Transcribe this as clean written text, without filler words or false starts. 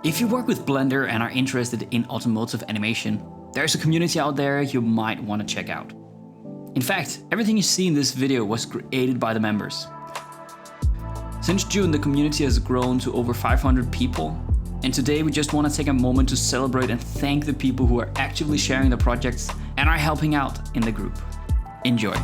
If you work with Blender and are interested in automotive animation, there's a community out there you might want to check out. In fact, everything you see in this video was created by the members. Since June, the community has grown to over 500 people, and today we just want to take a moment to celebrate and thank the people who are actively sharing the projects and are helping out in the group. Enjoy!